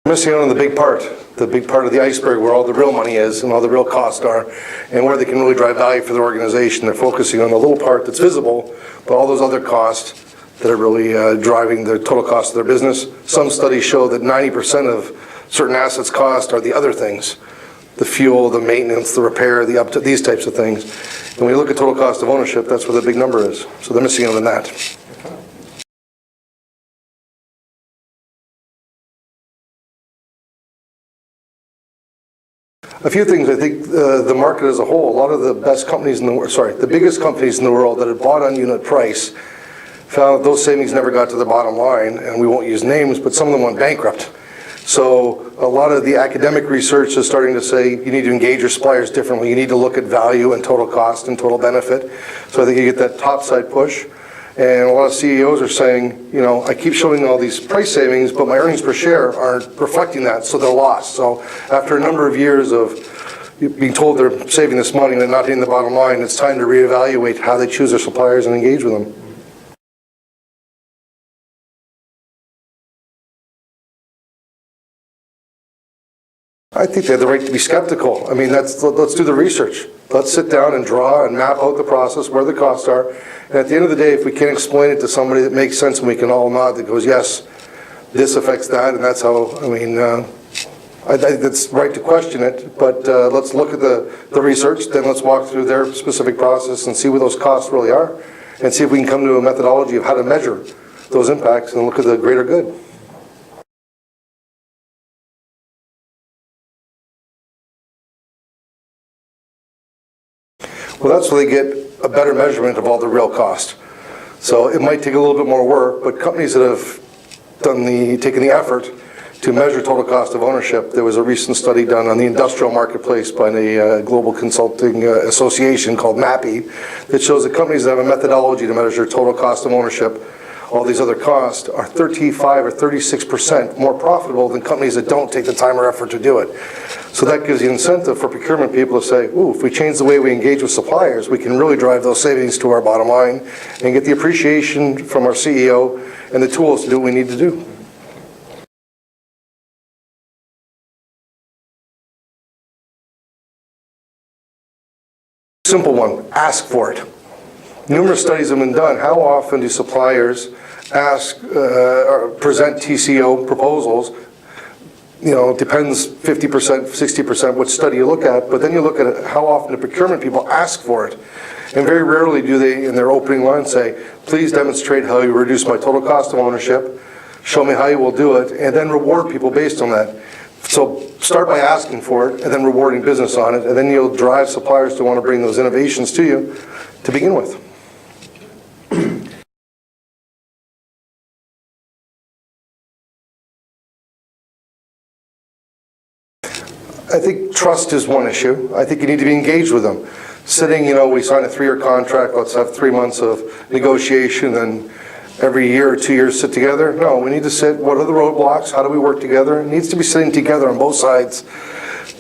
Missing out on the big part of the iceberg where all the real money is and all the real costs are, and where they can really drive value for their organization. They're focusing on the little part that's visible, but all those other costs that are really driving the total cost of their business. Some studies show that 90% of certain assets cost are the other things: the fuel, the maintenance, the repair, these types of things. And when you look at total cost of ownership, that's where the big number is. So they're missing out on that. A few things. I think the market as a whole, a lot of the best companies in the world, the biggest companies in the world that had bought on unit price found those savings never got to the bottom line, and we won't use names, but some of them went bankrupt. So a lot of the academic research is starting to say you need to engage your suppliers differently. You need to look at value and total cost and total benefit. So I think you get that top side push. And a lot of CEOs are saying, you know, I keep showing all these price savings, but my earnings per share aren't reflecting that, so they're lost. So after a number of years of being told they're saving this money and not hitting the bottom line, it's time to reevaluate how they choose their suppliers and engage with them. I think they have the right to be skeptical. I mean, let's do the research. Let's sit down and draw and map out the process, where the costs are. And at the end of the day, if we can explain it to somebody that makes sense and we can all nod that goes, yes, this affects that, and that's how, I mean, I think it's right to question it, but let's look at the research, then let's walk through their specific process and see what those costs really are, and see if we can come to a methodology of how to measure those impacts and look at the greater good. Well, that's where they get a better measurement of all the real cost. So it might take a little bit more work, but companies that have taken the effort to measure total cost of ownership, there was a recent study done on the industrial marketplace by a global consulting association called MAPI that shows that companies that have a methodology to measure total cost of ownership, all these other costs, are 35 or 36% more profitable than companies that don't take the time or effort to do it. So that gives the incentive for procurement people to say, ooh, if we change the way we engage with suppliers, we can really drive those savings to our bottom line and get the appreciation from our CEO and the tools to do what we need to do. Simple one, ask for it. Numerous studies have been done. How often do suppliers ask or present TCO proposals? You know, it depends 50%, 60% what study you look at, but then you look at it, how often do procurement people ask for it? And very rarely do they, in their opening line, say, please demonstrate how you reduce my total cost of ownership, show me how you will do it, and then reward people based on that. So start by asking for it and then rewarding business on it, and then you'll drive suppliers to want to bring those innovations to you to begin with. I think trust is one issue. I think you need to be engaged with them. Sitting, you know, we sign a 3-year contract, let's have 3 months of negotiation, and every year or 2 years sit together. No, we need to sit, what are the roadblocks? How do we work together? It needs to be sitting together on both sides.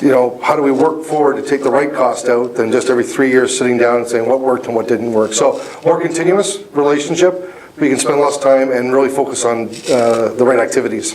You know, how do we work forward to take the right cost out than just every 3 years sitting down and saying what worked and what didn't work. So more continuous relationship, we can spend less time and really focus on the right activities.